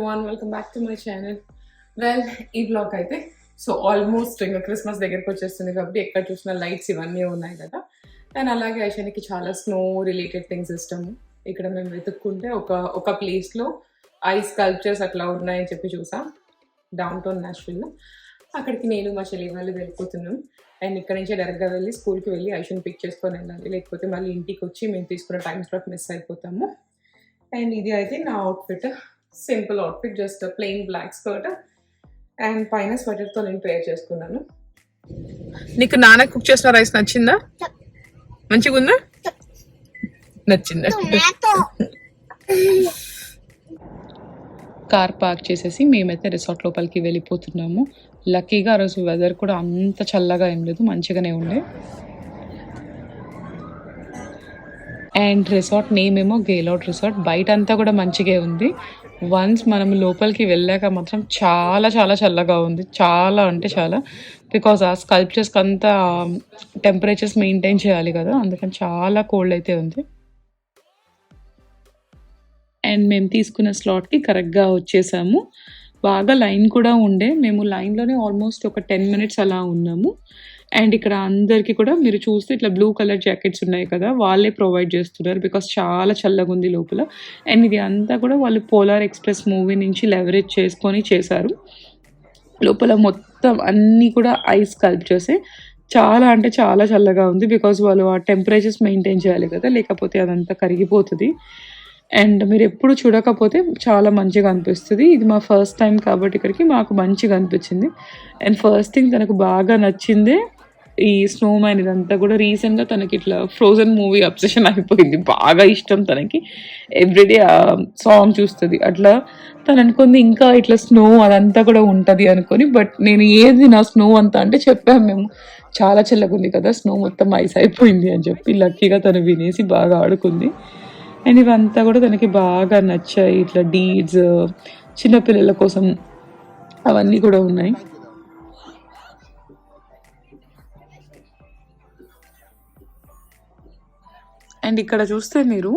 everyone, welcome back to my channel. Well, ఈ vlog అయితే so almost ఇంకా Christmas దగ్గరకు వచ్చేస్తుంది కాబట్టి ఎక్కడ చూసిన లైట్స్ ఇవన్నీ ఉన్నాయి కదా. అండ్ అలాగే ఐషానికి చాలా స్నో రిలేటెడ్ థింగ్స్ ఇష్టము. ఇక్కడ మేము వెతుక్కుంటే ఒక ప్లేస్లో ఐస్ స్కల్ప్చర్స్ అట్లా ఉన్నాయని చెప్పి చూసాం డౌన్ టౌన్ నాష్విల్లో. అక్కడికి నేను మా చెల్లి వాళ్ళు వెళ్ళిపోతున్నాం. అండ్ ఇక్కడ నుంచి డైరెక్ట్గా వెళ్ళి స్కూల్కి వెళ్ళి ఐషాని పిక్ చేసుకొని వెళ్ళాలి, లేకపోతే మళ్ళీ ఇంటికి వచ్చి మేము తీసుకున్న టైం స్లాట్ మిస్ అయిపోతాము. అండ్ ఇది అయితే నా outfit, simple outfit, just plain black skirt and పైన స్వెటర్తో నేను పేర్ చేసుకున్నాను. నీకు నాన్న కుక్ చేసిన రైస్ నచ్చిందా? మంచిగా ఉందా? నచ్చిందా? కార్ పార్క్ చేసేసి మేమైతే రిసార్ట్ లోపలికి వెళ్ళిపోతున్నాము. లక్కీగా ఆ రోజు వెదర్ కూడా అంత చల్లగా ఏం లేదు, మంచిగానే ఉండే. అండ్ రిసార్ట్ నేమ్ ఏమో గేలౌట్ రిసార్ట్. బయట అంతా కూడా మంచిగా ఉంది. వన్స్ మనం లోపలికి వెళ్ళాక మాత్రం చాలా చాలా చల్లగా ఉంది, చాలా అంటే చాలా. బికాజ్ ఆ స్కల్ప్చర్స్కి అంతా టెంపరేచర్స్ మెయింటైన్ చేయాలి కదా, అందుకని చాలా కోల్డ్ అయితే ఉంది. అండ్ మేము తీసుకున్న స్లాట్కి కరెక్ట్గా వచ్చేసాము. బాగా లైన్ కూడా ఉండే, మేము లైన్లోనే ఆల్మోస్ట్ ఒక 10 minutes అలా ఉన్నాము. అండ్ ఇక్కడ అందరికీ కూడా మీరు చూస్తే ఇట్లా బ్లూ కలర్ జాకెట్స్ ఉన్నాయి కదా, వాళ్ళే ప్రొవైడ్ చేస్తున్నారు బికాస్ చాలా చల్లగా ఉంది లోపల. అండ్ ఇది అంతా కూడా వాళ్ళు పోలార్ ఎక్స్ప్రెస్ మూవీ నుంచి లెవరేజ్ చేసుకొని చేశారు. లోపల మొత్తం అన్నీ కూడా ఐస్ స్కల్ప్చర్సే. చాలా అంటే చాలా చల్లగా ఉంది బికాజ్ వాళ్ళు ఆ టెంపరేచర్స్ మెయింటైన్ చేయాలి కదా, లేకపోతే అదంతా కరిగిపోతుంది. అండ్ మీరు ఎప్పుడు చూడకపోతే చాలా మంచిగా అనిపిస్తుంది. ఇది మా ఫస్ట్ టైం కాబట్టి ఇక్కడికి మాకు మంచిగా అనిపించింది. అండ్ ఫస్ట్ థింగ్ తనకు బాగా నచ్చిందే ఈ స్నో మ్యాన్. ఇదంతా కూడా రీసెంట్గా తనకి ఇట్లా ఫ్రోజన్ మూవీ అబ్సెషన్ అయిపోయింది, బాగా ఇష్టం తనకి. ఎవ్రీడే ఆ సాంగ్ చూస్తుంది. అట్లా తను అనుకుంది ఇంకా ఇట్లా స్నో అదంతా కూడా ఉంటుంది అనుకొని. బట్ నేను ఏది నా స్నో అంతా అంటే చెప్పాము మేము, చాలా చల్లగా ఉంది కదా, స్నో మొత్తం ఐస్ అయిపోయింది అని చెప్పి. లక్కీగా తను వినేసి బాగా ఆడుకుంది. అండ్ ఇవంతా కూడా తనకి బాగా నచ్చాయి. ఇట్లా డీడ్స్, చిన్నపిల్లల కోసం అవన్నీ కూడా ఉన్నాయి. అండ్ ఇక్కడ చూస్తే మీరు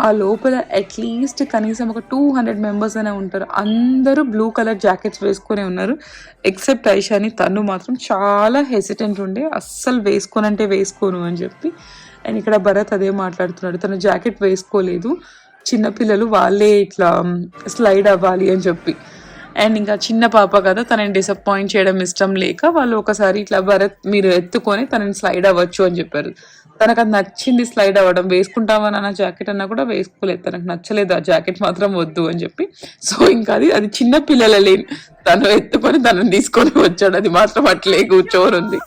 ఆ లోపల అట్లీస్ట్ కనీసం ఒక 200 members అనే ఉంటారు. అందరూ బ్లూ కలర్ జాకెట్స్ వేసుకొని ఉన్నారు ఎక్సెప్ట్ ఐషాని. తను మాత్రం చాలా హెసిటెంట్ ఉండే, అస్సలు వేసుకోనంటే వేసుకోను అని చెప్పి. అండ్ ఇక్కడ భరత్ అదే మాట్లాడుతున్నాడు, తను జాకెట్ వేసుకోలేదు, చిన్నపిల్లలు వాళ్ళే ఇట్లా స్లైడ్ అవ్వాలి అని చెప్పి. అండ్ ఇంకా చిన్న పాప కదా, తనని డిసప్పాయింట్ చేయడం ఇష్టం లేక వాళ్ళు ఒకసారి ఇట్లా భరత్ మీరు ఎత్తుకొని తనని స్లైడ్ అవ్వచ్చు అని చెప్పారు. తనకు అది నచ్చింది స్లైడ్ అవ్వడం. వేసుకుంటామని అన్న జాకెట్ అన్నా కూడా వేసుకోలేదు, తనకు నచ్చలేదు, ఆ జాకెట్ మాత్రం వద్దు అని చెప్పి. సో ఇంకా అది చిన్న పిల్లల లేని తను ఎత్తుకొని తనని తీసుకొని వచ్చాడు, అది మాత్రం అట్లే కూర్చోని ఉంది.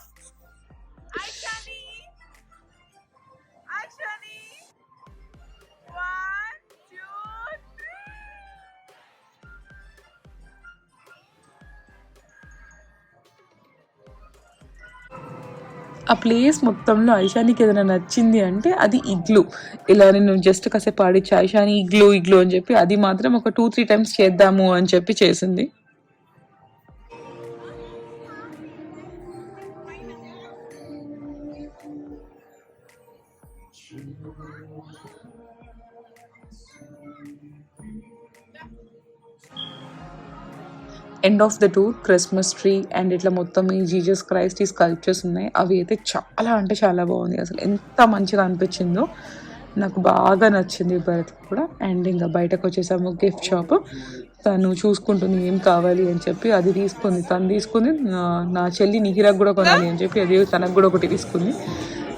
ఆ ప్లేస్ మొత్తంలో ఐషానికి ఏదైనా నచ్చింది అంటే అది ఇగ్లు. ఇలా నేను జస్ట్ కాసేపు ఆడిచ్చి ఐషాని ఇగ్లు ఇగ్లు అని చెప్పి అది మాత్రం ఒక 2-3 times చేద్దాము అని చెప్పి చేసింది. End of the tour Christmas tree and ఇట్లా మొత్తం ఈ జీసస్ క్రైస్ట్ ఈ స్కల్ప్చర్స్ ఉన్నాయి. అవి అయితే చాలా అంటే చాలా బాగుంది, అసలు ఎంత మంచిగా అనిపించిందో, నాకు బాగా నచ్చింది భరత్ కూడా. అండ్ ఇంకా బయటకు వచ్చేసాము గిఫ్ట్ షాప్. తను చూసుకుంటుంది ఏం కావాలి అని చెప్పి, అది తీసుకుంది, తను తీసుకుంది. నా చెల్లి నిహిరాకు కూడా కొనాలి అని చెప్పి అది తనకు కూడా ఒకటి తీసుకుంది.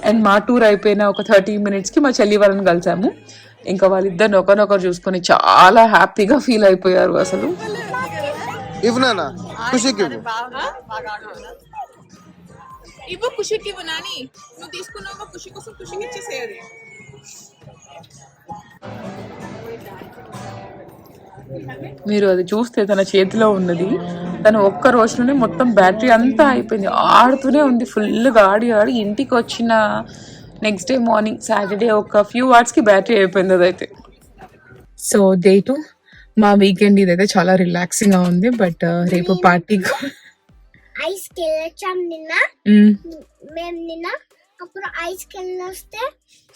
అండ్ మా టూర్ అయిపోయిన ఒక 30 minutesకి మా చెల్లి వాళ్ళని కలిసాము. ఇంకా వాళ్ళిద్దరిని ఒకరినొకరు చూసుకొని చాలా హ్యాపీగా ఫీల్ అయిపోయారు అసలు. ఇవ్వనా ఖుషికి ఇవ్వు, ఖుషికి ఇవ్వు నాని, నువ్వు తీసుకున్నావు ఖుషి కోసం, ఖుషికి ఇచ్చేసేది. మీరు అది చూస్తే తన చేతిలో ఉన్నది, తను ఒక్క రోజులోనే మొత్తం బ్యాటరీ అంతా అయిపోయింది, ఆడుతూనే ఉంది ఫుల్గా. ఆడి ఆడి ఇంటికి వచ్చిన నెక్స్ట్ డే మార్నింగ్ సాటర్డే ఒక few hours కి బ్యాటరీ అయిపోయింది అదైతే. సో డే 2 మా వీకెండ్ ఇదైతే చాలా రిలాక్సింగ్ గా ఉంది. బట్ రేపు పార్టీ ఐస్ కి వెళ్ళొచ్చాం నిన్న. మేము నిన్న అప్పుడు ఐస్ కి వెళ్ళొస్తే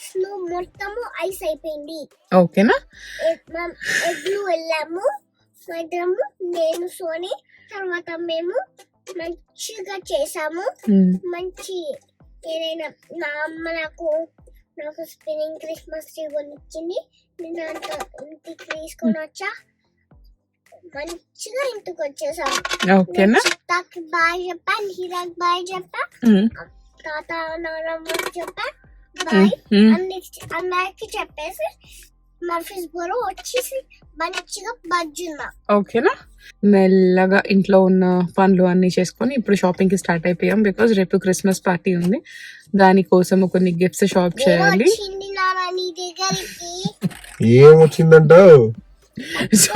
స్నో మొత్తము ఐస్ అయిపోయింది. ఓకేనా? ఎగ్లు వెళ్ళాము, మా ఇద్దరము నేను సోని తర్వాత మేము మంచిగా చేసాము. మంచి ఏదైనా నా అమ్మ నాకు స్పిన్నింగ్ క్రిస్మస్ ట్రీ కొనిచ్చింది. నేను అంత ఇంటికి తీసుకొని వచ్చా. మంచిగా ఇంటికి వచ్చేసాము. చిత్తాకి బాయ్ చెప్పాను, హీరాకి బాయ్ చెప్పా, తాత నాన్నమ్మకి చెప్పా బాయ్ అందరికి చెప్పేసి మర్ఫీస్ బోరో వచ్చేసి మంచిగా బజ్జున్నా. ఓకేనా, మెల్లగా ఇంట్లో ఉన్న పనులు అన్ని చేసుకొని ఇప్పుడు షాపింగ్ కి స్టార్ట్ అయిపోయాం. బికాజ్ రేపు క్రిస్మస్ పార్టీ ఉంది, దానికోసం కొన్ని గిఫ్ట్స్ షాప్ చేయాలి. ఏమొచ్చిందంటావు? సో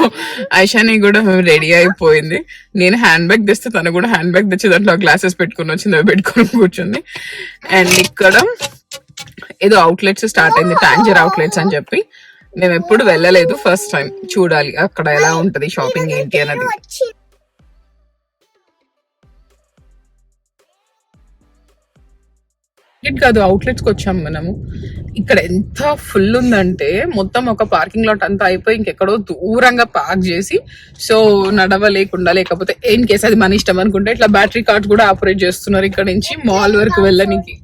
ఐషాని కూడా రెడీ అయిపోయింది. నేను హ్యాండ్ బ్యాగ్ తెస్తే తను కూడా హ్యాండ్ బ్యాగ్ తెచ్చి దాంట్లో గ్లాసెస్ పెట్టుకుని వచ్చింది, అవి పెట్టుకొని కూర్చుంది. అండ్ ఇక్కడ ఏదో అవుట్లెట్స్ స్టార్ట్ అయింది, టాంజర్ అవుట్లెట్స్ అని చెప్పి. మేము ఎప్పుడు వెళ్ళలేదు, ఫస్ట్ టైం చూడాలి అక్కడ ఎలా ఉంటది షాపింగ్ ఏంటి అన్నది. కాదు, అవుట్లెట్స్ కి వచ్చాం మనము. ఇక్కడ ఎంత ఫుల్ ఉందంటే మొత్తం ఒక పార్కింగ్ లాట్ అంతా అయిపోయి ఇంకెక్కడో దూరంగా పార్క్ చేసి, సో నడవలేకుండా లేకపోతే ఇన్ కేసు అది మన ఇష్టం అనుకుంటే ఇట్లా బ్యాటరీ కార్డ్స్ కూడా ఆపరేట్ చేస్తున్నారు ఇక్కడ నుంచి మాల్ వరకు వెళ్ళడానికి.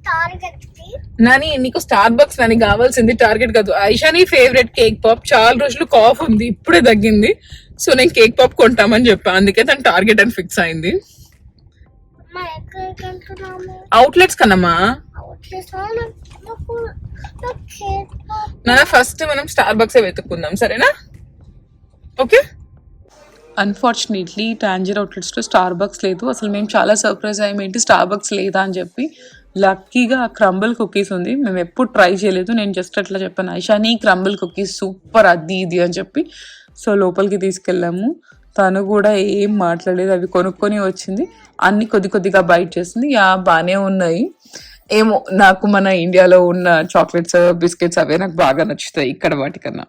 నాని నీకు స్టార్ బక్స్ నాని కావాల్సింది, టార్గెట్ కాదు. Aishani favourite cake pop. చాలా రోజులు కాఫ్ ఉంది, ఇప్పుడే తగ్గింది. సో నేను కేక్ పాప్ కొంటామని చెప్పా, అందుకే తను టార్గెట్ అని ఫిక్స్ అయింది. అవుట్లెట్స్ కన్నమ్మా. ఫస్ట్ మనం స్టార్ బక్స్ వెతుక్కుందాం, సరేనా? ఓకే. అన్ఫార్చునేట్లీ టాంజర్ అవుట్లెట్స్ లో స్టార్ బక్స్ లేదు. అసలు మేము చాలా సర్ప్రైజ్ అయ్యాం, ఏంటి స్టార్ బక్స్ లేదా అని చెప్పి. లక్కీగా క్రంబుల్ కుకీస్ ఉంది, మేము ఎప్పుడు ట్రై చేయలేదు. నేను జస్ట్ అట్లా చెప్పాను, ఐషాని క్రంబుల్ కుకీస్ సూపర్ అది ఇది అని చెప్పి. సో లోపలికి తీసుకెళ్ళాము, తను కూడా ఏం మాట్లాడలేదు, అవి కొనుక్కొని వచ్చింది. అన్ని కొద్దిగా బైట్ చేసింది. బాగానే ఉన్నాయి. ఏమో నాకు మన ఇండియాలో ఉన్న చాక్లెట్స్ బిస్కెట్స్ అవే నాకు బాగా నచ్చుతాయి ఇక్కడ వాటికన్నా.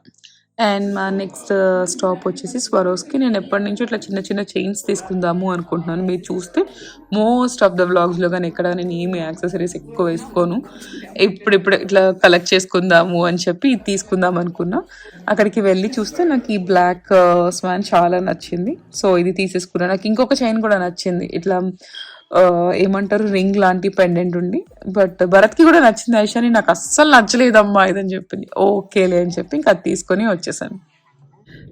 అండ్ మా నెక్స్ట్ స్టాప్ వచ్చేసి స్వరోస్కి. నేను ఎప్పటి నుంచో ఇట్లా చిన్న చిన్న చైన్స్ తీసుకుందాము అనుకుంటున్నాను. మీరు చూస్తే మోస్ట్ ఆఫ్ ద వ్లాగ్స్లో కానీ ఎక్కడ నేను ఏమి యాక్సెసరీస్ ఎక్కువ వేసుకోను. ఇప్పుడు ఇట్లా కలెక్ట్ చేసుకుందాము అని చెప్పి ఇది తీసుకుందాం అనుకున్నా. అక్కడికి వెళ్ళి చూస్తే నాకు ఈ బ్లాక్ స్వాన్ చాలా నచ్చింది, సో ఇది తీసేసుకున్నాను. నాకు ఇంకొక చైన్ కూడా నచ్చింది, ఇట్లా ఏమంటారు రింగ్ లాంటి పెండెంట్ ఉండి. బట్ భరత్కి కూడా నచ్చింది. ఐషాని నాకు అస్సలు నచ్చలేదమ్మా ఇదని చెప్పింది. ఓకేలే అని చెప్పి ఇంకా అది తీసుకొని వచ్చేసాను.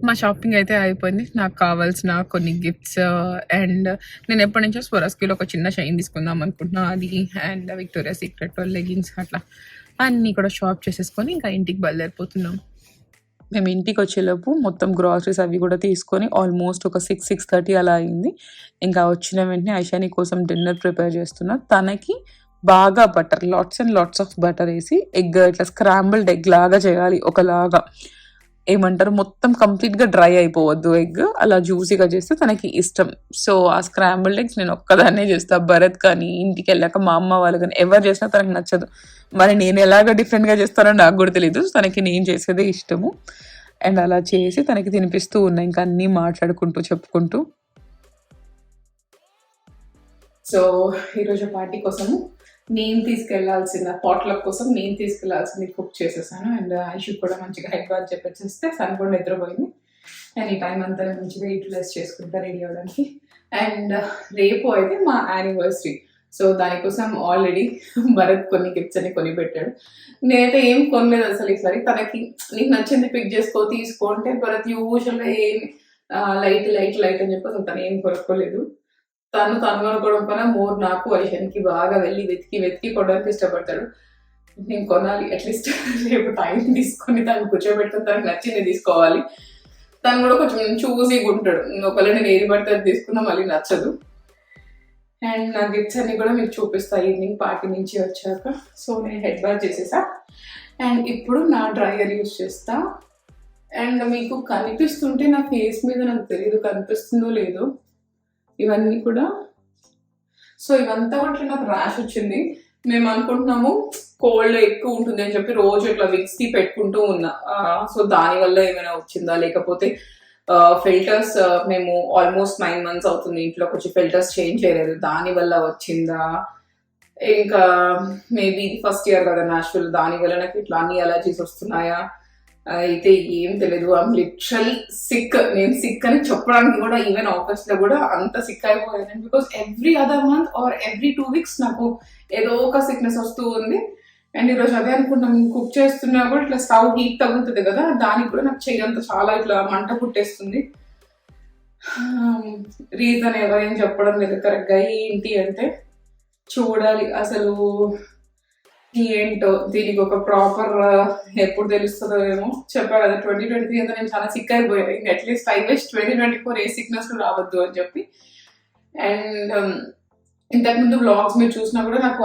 మా షాపింగ్ అయితే అయిపోయింది. నాకు కావాల్సిన కొన్ని గిఫ్ట్స్ అండ్ నేను ఎప్పటి నుంచో స్వరస్కిలో ఒక చిన్న చైన్ తీసుకుందాం అనుకుంటున్నాను, అది అండ్ విక్టోరియా సీక్రెట్ లెగిన్స్ అట్లా అన్నీ కూడా షాప్ చేసేసుకొని ఇంకా ఇంటికి బయలుదేరిపోతున్నాం. మేము ఇంటికి వచ్చేలోపు మొత్తం గ్రాసరీస్ అవి కూడా తీసుకొని ఆల్మోస్ట్ ఒక 6-6:30 అలా అయింది. ఇంకా వచ్చిన వెంటనే ఐషాని కోసం డిన్నర్ ప్రిపేర్ చేస్తున్నా. తనకి బాగా butter, lots and lots of butter వేసి ఎగ్ ఇట్లా స్క్రాంబుల్డ్ ఎగ్ లాగా చేయాలి. ఒకలాగా ఏమంటారు మొత్తం కంప్లీట్గా డ్రై అయిపోవద్దు ఎగ్, అలా జ్యూసీగా చేస్తే తనకి ఇష్టం. సో ఆ స్క్రాంబుల్డ్ ఎగ్స్ నేను ఒక్కదాన్నే చేస్తాను. భరత్ కానీ ఇంటికి వెళ్ళాక మా అమ్మ వాళ్ళు కానీ ఎవరు చేసినా తనకు నచ్చదు. మరి నేను ఎలాగ డిఫరెంట్గా చేస్తానో నాకు కూడా తెలీదు. తనకి నేను చేసేదే ఇష్టము. అండ్ అలా చేసి తనకి తినిపిస్తూ ఉన్నా, ఇంకా అన్నీ మాట్లాడుకుంటూ చెప్పుకుంటూ. సో ఈరోజు పార్టీ కోసము నేను తీసుకెళ్లాల్సిన పాట్లక్ కోసం నేను తీసుకెళ్లాల్సింది కుక్ చేసేసాను. అండ్ ఐషు కూడా మంచిగా హెడ్ బాత్ చెప్పేస్తే సన్ కూడా నిద్రపోయింది. అండ్ ఈ టైం అంతా మంచిగా యూటిలైజ్ చేసుకుంటా రెడీ అవ్వడానికి. అండ్ రేపు అయితే మా యానివర్సరీ, సో దానికోసం ఆల్రెడీ భరత్ కొన్ని గిఫ్ట్స్ అని కొని పెట్టాడు. నేనైతే ఏం కొనలేదు అసలు ఈసారి. తనకి నీకు నచ్చింది పిక్ చేసుకో తీసుకో అంటే భరత్ యూజువల్గా ఏం లైట్ అని చెప్పి అసలు తను ఏం కొనుక్కోలేదు. తను కొనుక్కోవడం కన్నా మోర్ నాకు ఐషానికి బాగా వెళ్ళి వెతికి కొనడానికి ఇష్టపడతాడు. నేను కొనాలి, అట్లీస్ట్ రేపు టైం తీసుకొని తను కూర్చోబెట్టుకుని తనకు నచ్చింది తీసుకోవాలి. తను కూడా కొంచెం చూసీగా ఉంటాడు. ఒకవేళ నేను ఏది పడితే అది తీసుకున్నా మళ్ళీ నచ్చదు. అండ్ నా గిఫ్ట్స్ అన్ని కూడా మీకు చూపిస్తాను ఈవినింగ్ పార్టీ నుంచి వచ్చాక. సో నేను హెడ్ బాత్ చేసేసా అండ్ ఇప్పుడు నా డ్రైయర్ యూజ్ చేస్తా. అండ్ మీకు కనిపిస్తుంటే నా ఫేస్ మీద నాకు తెలియదు కనిపిస్తుందో లేదో ఇవన్నీ కూడా. సో ఇవంతా కూడా నాకు ర్యాష్ వచ్చింది. మేము అనుకుంటున్నాము కోల్డ్ ఎక్కువ ఉంటుంది అని చెప్పి రోజు ఇట్లా విక్స్ పెట్టుకుంటూ ఉన్నా. సో దానివల్ల ఏమైనా వచ్చిందా లేకపోతే ఫిల్టర్స్ మేము ఆల్మోస్ట్ 9 months అవుతుంది ఇంట్లో కొంచెం ఫిల్టర్స్ చేంజ్ చేయలేదు, దానివల్ల వచ్చిందా, ఇంకా మేబీ ఫస్ట్ ఇయర్ కదా నేచురల్ దానివల్ల నాకు ఇట్లా అన్ని అలర్జీస్ వస్తున్నాయా అయితే ఏం తెలియదు. I'm literally sick. నేను సిక్ అని చెప్పడానికి కూడా ఈవెన్ ఆఫీస్ లో కూడా అంత సిక్ అయిపోయాను. Because every other month or every 2 weeks నాకు ఏదో ఒక సిక్నెస్ వస్తూ ఉంది. అండ్ ఈరోజు అదే అనుకున్నాం, కుక్ చేస్తున్నా కూడా ఇట్లా స్టవ్ హీట్ తగ్గుతుంది కదా, దానికి కూడా నాకు చెయ్యంత చాలా ఇట్లా మంట పుట్టేస్తుంది. రీజన్ ఎవరేం చెప్పడం లేదు కరెక్ట్గా ఏంటి అంటే చూడాలి అసలు ఏంటో, దీనికి ఒక ప్రాపర్ ఎప్పుడు తెలుస్తుందో ఏమో. చెప్పా కదా 2023 అంతా నేను చాలా సిక్ అయిపోయాను. ఇంకా at least I wish 2024 A sickness రావద్దు అని చెప్పి. అండ్ ఇంతకుముందు వ్లాగ్స్ మీరు చూసినా కూడా నాకు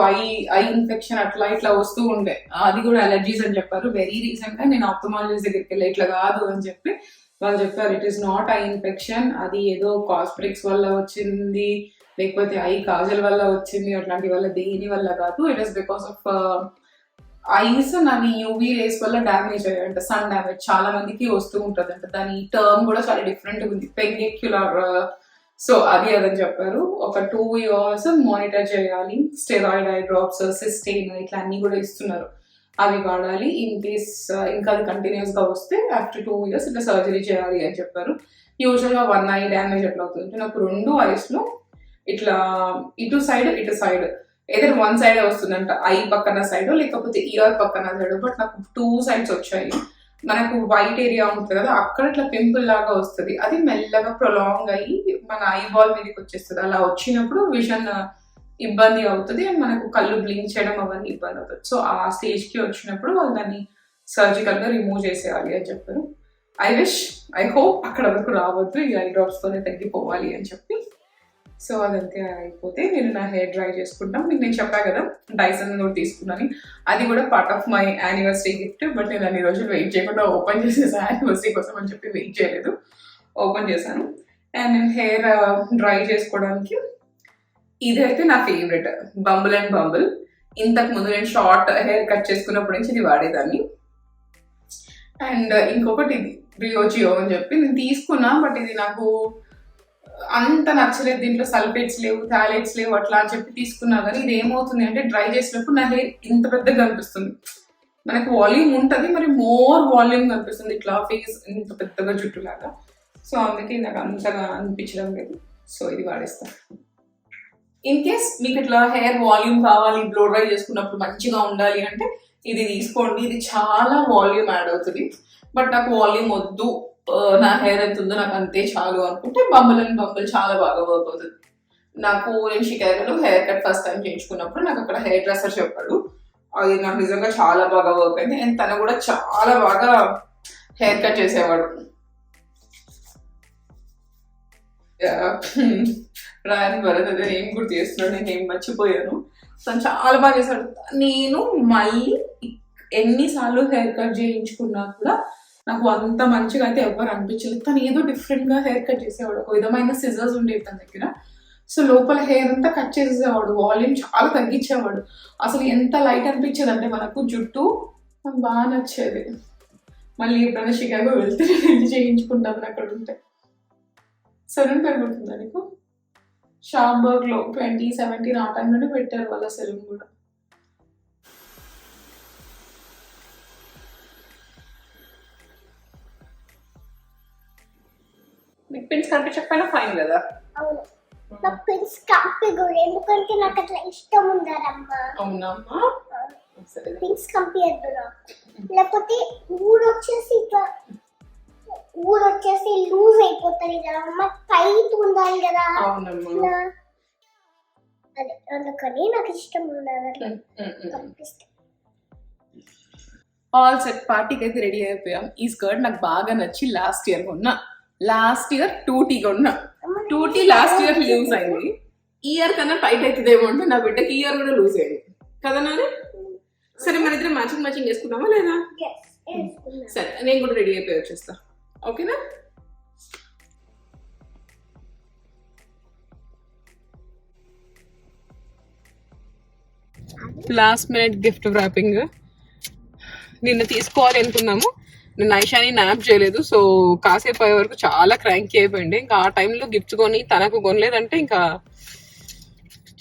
ఐ ఇన్ఫెక్షన్ అట్లా ఇట్లా వస్తూ ఉండే, అది కూడా అలర్జీస్ అని చెప్పారు. వెరీ రీసెంట్ గా నేను ఆప్థమాలజిస్ట్ దగ్గరికి వెళ్ళి ఇట్లా కాదు అని చెప్పి వాళ్ళు చెప్పారు it is not eye infection, అది ఏదో కాస్మెటిక్స్ వల్ల వచ్చింది లేకపోతే ఐ కాజల్ వల్ల వచ్చింది అట్లాంటి వల్ల దేని వల్ల కాదు, it is because of ice నావి యూవీ రేస్ వల్ల డ్యామేజ్ అయ్యాయంట, సన్ డ్యామేజ్. చాలా మందికి వస్తూ ఉంటుంది అంట, దాని టర్మ్ కూడా చాలా డిఫరెంట్ ఉంది, పెనిక్యులర్. సో అది అదని చెప్పారు. ఒక 2 years మానిటర్ చేయాలి, స్టెరాయిడ్ ఐ డ్రాప్స్, సిస్టైన్ ఇట్లా అన్ని కూడా ఇస్తున్నారు, అవి వాడాలి. ఇన్ కేస్ ఇంకా అది కంటిన్యూస్ గా వస్తే ఆఫ్టర్ 2 years ఇట్లా సర్జరీ చేయాలి అని చెప్పారు. యూజువల్ గా 1 eye డ్యామేజ్ ఎట్లా అవుతుంది, నాకు 2 eyes లో ఇట్లా ఇటు సైడ్ ఏదైనా 1 side వస్తుందంట, ఐ పక్కన సైడ్ లేకపోతే ఇయర్ పక్కన సైడ్. బట్ నాకు 2 sides వచ్చాయి. మనకు వైట్ ఏరియా ఉంటుంది కదా, అక్కడ ఇట్లా పింపుల్ లాగా వస్తుంది, అది మెల్లగా ప్రొలాంగ్ అయ్యి మన ఐబాల్ మీదకి వచ్చేస్తుంది. అలా వచ్చినప్పుడు విజన్ ఇబ్బంది అవుతుంది అండ్ మనకు కళ్ళు బ్లింక్ చేయడం అవన్నీ ఇబ్బంది అవుతుంది. సో ఆ స్టేజ్ కి వచ్చినప్పుడు వాళ్ళు దాన్ని సర్జికల్ గా రిమూవ్ చేసేయాలి అని చెప్పారు. ఐ హోప్ అక్కడ వరకు రావద్దు, ఈ ఐ డ్రాప్స్ తోనే తగ్గిపోవాలి అని చెప్పి. సో అదంతే అయిపోతే నేను నా హెయిర్ డ్రై చేసుకుంటాం. మీకు నేను చెప్పా కదా డైసన్ కూడా తీసుకున్నాను, అది కూడా part of my anniversary gift. But నేను అన్ని రోజులు వెయిట్ చేయకుండా ఓపెన్ చేసేసాను, యానివర్సరీ కోసం అని చెప్పి వెయిట్ చేయలేదు, ఓపెన్ చేశాను. అండ్ నేను హెయిర్ డ్రై చేసుకోవడానికి ఇదైతే నా ఫేవరెట్, బంబుల్ అండ్ బంబుల్. ఇంతకు ముందు నేను షార్ట్ హెయిర్ కట్ చేసుకున్నప్పటి నుంచి ఇది వాడేదాన్ని. అండ్ ఇంకొకటి ఇది రియోజియో అని చెప్పి నేను తీసుకున్నా, బట్ ఇది నాకు అంత నచ్చలేదు, దీంట్లో సల్ఫేట్స్ లేవు, థాలేట్స్ లేవు అట్లా అని చెప్పి తీసుకున్నా. కానీ ఇది ఏమవుతుంది అంటే డ్రై చేసినప్పుడు నా హెయిర్ ఇంత పెద్దగా కనిపిస్తుంది, మనకు వాల్యూమ్ ఉంటుంది మరి మోర్ వాల్యూమ్ కనిపిస్తుంది, ఇట్లా ఫేస్ ఇంత పెద్దగా జుట్టు లాగా. సో అందుకే నాకు అంతగా అనిపించడం లేదు, సో ఇది వాడేస్తాను. ఇన్ కేస్ మీకు ఇట్లా హెయిర్ వాల్యూమ్ కావాలి, బ్లో డ్రై చేసుకున్నప్పుడు మంచిగా ఉండాలి అంటే ఇది తీసుకోండి, ఇది చాలా వాల్యూమ్ యాడ్ అవుతుంది. బట్ నాకు వాల్యూమ్ వద్దు, నా హెయిర్ ఎంత ఉందో నాకు అంతే చాలు అనుకుంటే బంబుల్ అండ్ బంబుల్ చాలా బాగా వర్క్ అవుతుంది. నాకు నేను షికాగోలో హెయిర్ కట్ ఫస్ట్ టైం చేయించుకున్నప్పుడు నాకు అక్కడ హెయిర్ డ్రెస్సర్ చెప్పాడు, అది నాకు నిజంగా చాలా బాగా వర్క్ అయింది. అండ్ తను కూడా చాలా బాగా హెయిర్ కట్ చేసేవాడు. రాని భరత్ అదే ఏం గుర్తు చేస్తున్నాడు, నేను ఏం మర్చిపోయాను. తను చాలా బాగా చేశాడు. నేను మళ్ళీ ఎన్నిసార్లు హెయిర్ కట్ చేయించుకున్నా కూడా నాకు అంత మంచిగా అయితే ఎవరు అనిపించలేదు. తను ఏదో డిఫరెంట్ గా హెయిర్ కట్ చేసేవాడు, ఒక విధమైన సిజర్స్ ఉండేవి తన దగ్గర. సో లోపల హెయిర్ అంతా కట్ చేసేసేవాడు, వాల్యూమ్ చాలా తగ్గించేవాడు. అసలు ఎంత లైట్ అనిపించేది అంటే మనకు జుట్టు, నాకు బాగా నచ్చేది. మళ్ళీ ఎప్పుడైనా షికాగో వెళ్తే నేను చేయించుకుంటాను అక్కడ ఉంటే. సెలూన్ పెరుగుతుందా నీకు? షాంబర్గ్ లో 2017 ఆ టైం నుండి పెట్టారు వాళ్ళ సెలూన్ కూడా. మీకు పిన్స్ కనిపించకపోయినా ఫైన్ కదా? అవును, నాకు పిన్స్ కనిపించదు ఎందుకంటే నాకు అట్లా ఇష్టం ఉండదమ్మా. అవునమ్మా, పిన్స్ కనిపించద్దు నాకు. లేకపోతే ఊరొచ్చేసి లూజ్ అయిపోతుంది కదా అమ్మ, టైట్ ఉండాలి కదా. అవునమ్మా, అదే అందుకని నాకు ఇష్టం ఉండదు కనిపిస్తే. ఆల్ సెట్ పార్టీకి అయితే రెడీ అయిపోయాం. ఈ స్కర్ట్ నాకు బాగా నచ్చి లాస్ట్ ఇయర్ కొన్నా. లాస్ట్ ఇయర్ 2T కొన్నా. 2T లాస్ట్ ఇయర్ లూజ్ అయింది, ఈ ఇయర్ కన్నా టైట్ అవుతుందేమో అంటే నా బిడ్డకి ఈ ఇయర్ కూడా లూజ్ అయింది కదా నాని. సరే మన ఇద్దరం మ్యాచింగ్ చేసుకున్నామా లేదా? సరే నేను కూడా రెడీ అయిపోయి వచ్చేస్తా, ఓకేనా? లాస్ట్ మినిట్ గిఫ్ట్ ర్యాపింగ్ నిన్న తీసుకోవాలి అనుకున్నాము, నేను ఐషాని న్యాప్ చేయలేదు. సో కాసేపు అయ్యే వరకు చాలా క్రాంకీ అయిపోయింది. ఇంకా ఆ టైంలో గిఫ్ట్స్ కొని తనకు కొనలేదంటే ఇంకా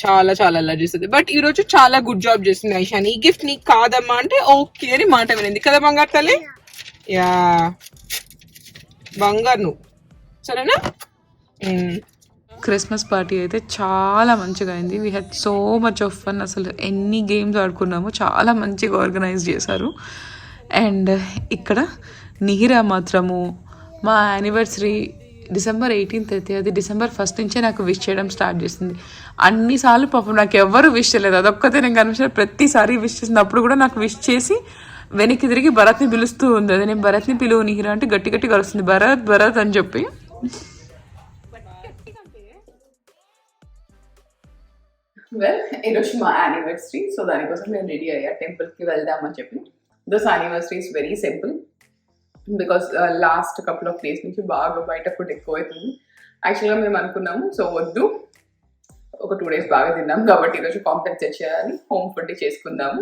చాలా చాలా అలర్జీస్తుంది. బట్ ఈ రోజు చాలా గుడ్ జాబ్ చేసింది ఐషాని. ఈ గిఫ్ట్ నీకు కాదమ్మా అంటే ఓకే అని మాట వినింది కదా బంగారు తల్లి. యా బంగారు నువ్వు సరేనా. క్రిస్మస్ పార్టీ అయితే చాలా మంచిగా అయింది. We had so much of fun. అసలు ఎన్ని గేమ్స్ ఆడుకున్నామో చాలా మంచిగా ఆర్గనైజ్ చేశారు. అండ్ ఇక్కడ నిహిరా మాత్రము మా యానివర్సరీ డిసెంబర్ 18th అయితే అది డిసెంబర్ 1st నుంచే నాకు విష్ చేయడం స్టార్ట్ చేసింది. అన్నిసార్లు పాపం నాకు ఎవ్వరు విష్ చేయలేదు, అదొక్కతే నేను కనిపించిన ప్రతిసారి విష్ చేసినప్పుడు కూడా నాకు విష్ చేసి వెనక్కి తిరిగి భరత్ని పిలుస్తూ ఉంది. అది నేను భరత్ని పిలువు నిహిరా అంటే గట్టి గట్టి కలుస్తుంది భరత్ భరత్ అని చెప్పి. వెల్ ఈరోజు మా యానివర్సరీ, సో దానికోసం నేను రెడీ అయ్యా టెంపుల్కి వెళ్దామని చెప్పి. This anniversary is very simple because last couple of days నుంచి బాగా బయట ఫుడ్ ఎక్కువ అవుతుంది. యాక్చువల్గా మేము అనుకున్నాము సో వద్దు, ఒక 2 days బాగా తిన్నాం కాబట్టి ఈరోజు కాంపెన్సేట్ చేయాలి, హోమ్ ఫుడ్ చేసుకుందాము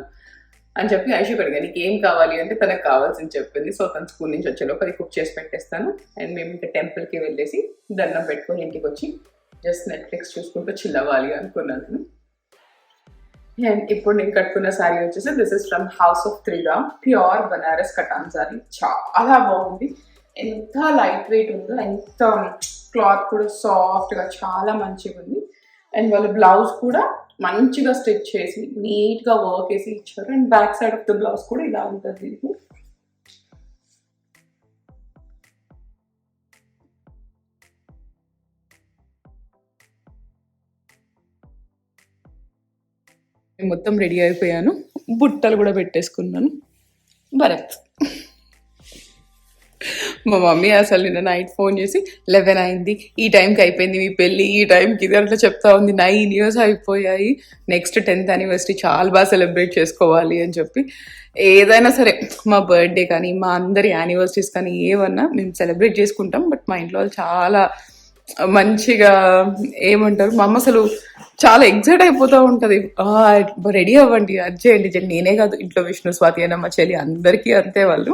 అని చెప్పి ఐషు అడిగా నీకు ఏం కావాలి అంటే తనకు కావాల్సింది చెప్పింది. సో తను స్కూల్ నుంచి వచ్చేలోపు అది కుక్ చేసి పెట్టేస్తాను. అండ్ మేము ఇంకా టెంపుల్కి వెళ్ళేసి దండం పెట్టుకొని ఇంటికి వచ్చి జస్ట్ నెట్ఫ్లిక్స్ చూసుకుంటూ చిల్ అవ్వాలి అనుకున్నాను. అండ్ ఇప్పుడు నేను కట్టుకున్న శారీ వచ్చేసి this is from house of Triga, pure Banaras cotton sari. చాలా బాగుంది, ఎంత లైట్ వెయిట్ ఉందో, ఎంత క్లాత్ కూడా సాఫ్ట్గా చాలా మంచిగా ఉంది. అండ్ వాళ్ళ బ్లౌజ్ కూడా మంచిగా స్టిచ్ చేసి నీట్గా వర్క్ వేసి ఇచ్చారు. And back side of the blouse కూడా ఇలా ఉంటుంది. ఇది మొత్తం రెడీ అయిపోయాను, బుట్టలు కూడా పెట్టేసుకున్నాను. భరత్ మా మమ్మీ అసలు నిన్న నైట్ ఫోన్ చేసి 11 అయింది, ఈ టైంకి అయిపోయింది మీ పెళ్ళి, ఈ టైంకి ఇది అట్లా చెప్తా ఉంది. 9 years అయిపోయాయి, నెక్స్ట్ 10th anniversary చాలా బాగా సెలబ్రేట్ చేసుకోవాలి అని చెప్పి. ఏదైనా సరే మా బర్త్డే కానీ మా అందరి యానివర్సరీస్ కానీ ఏమన్నా మేము సెలబ్రేట్ చేసుకుంటాం. బట్ మా ఇంట్లో వాళ్ళు చాలా మంచిగా ఏమంటారు, మా అమ్మ అసలు చాలా ఎగ్జైట్ అయిపోతూ ఉంటుంది, రెడీ అవ్వండి అది చేయండి. నేనే కాదు ఇంట్లో విష్ణు స్వాతి అయినా మా చెల్లి అందరికీ అంతే వాళ్ళు.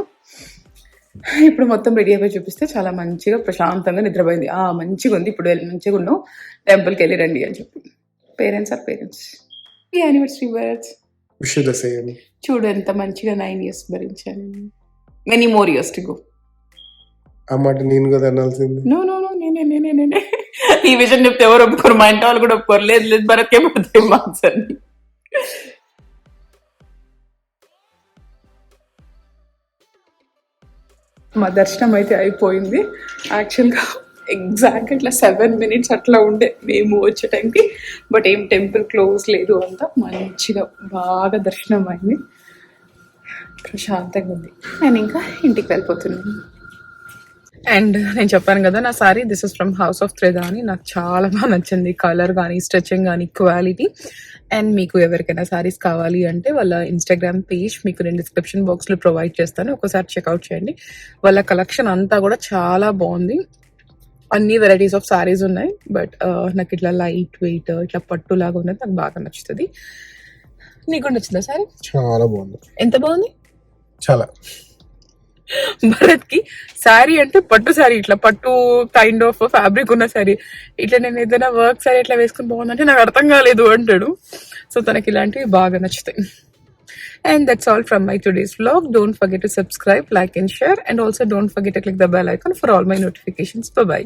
ఇప్పుడు మొత్తం రెడీ అయిపోయి చూపిస్తే చాలా మంచిగా ప్రశాంతంగా నిద్రపోయింది. మంచిగా ఉంది, ఇప్పుడు మంచిగా ఉన్నావు, టెంపుల్కి వెళ్ళి రండి అని చెప్పి. Parents or parents. ఈ యానివర్సరీ వర్డ్స్ చూడు ఎంత మంచిగా 9 years భరించాను. Many more years to go. ఆ మాట నేను కదా అనాల్సింది. నో నో నో నేనే ఈ విషయం చెప్తే ఎవరు ఒప్పుకోరు, మా ఇంటి వాళ్ళు కూడా ఒప్పుకోరు. లేదు లేదు భరత్కే పడతాయి మార్క్స్ అన్ని. మా దర్శనం అయితే అయిపోయింది. యాక్చువల్గా ఎగ్జాక్ట్గా ఇట్లా 7 minutes అట్లా ఉండే మేము వచ్చే టైంకి. బట్ ఏం టెంపుల్ క్లోజ్ లేదు, అంతా మంచిగా బాగా దర్శనం అయింది, ప్రశాంతంగా ఉంది. నేను ఇంకా ఇంటికి వెళ్ళిపోతున్నాను. అండ్ నేను చెప్పాను కదా నా sari this is from house of Triga అని. నాకు చాలా బాగా నచ్చింది, కలర్ కానీ స్టిచ్చింగ్ కానీ క్వాలిటీ. అండ్ మీకు ఎవరికైనా సారీస్ కావాలి అంటే వాళ్ళ ఇన్స్టాగ్రామ్ పేజ్ మీకు నేను డిస్క్రిప్షన్ బాక్స్లో ప్రొవైడ్ చేస్తాను, ఒకసారి చెక్అవుట్ చేయండి. వాళ్ళ కలెక్షన్ అంతా కూడా చాలా బాగుంది, అన్ని వెరైటీస్ ఆఫ్ సారీస్ ఉన్నాయి. బట్ నాకు ఇట్లా లైట్ వెయిట్ ఇట్లా పట్టు లాగా ఉన్నది నాకు బాగా నచ్చుతుంది. నీకు నచ్చిందా సారీ? చాలా బాగుంది. ఎంత బాగుంది? చాలా. భరత్కి శారీ అంటే పట్టు శారీ, ఇట్లా పట్టు కైండ్ ఆఫ్ ఫ్యాబ్రిక్ ఉన్న శారీ. ఇట్లా నేను ఏదైనా వర్క్ శారీ ఇట్లా వేసుకుని బాగుందంటే నాకు అర్థం కాలేదు అంటాడు. సో తనకి ఇలాంటివి బాగా నచ్చుతాయి. And that's all from my today's vlog. Don't forget to subscribe, like and share, and also don't forget to click the bell icon for all my notifications. Bye bye.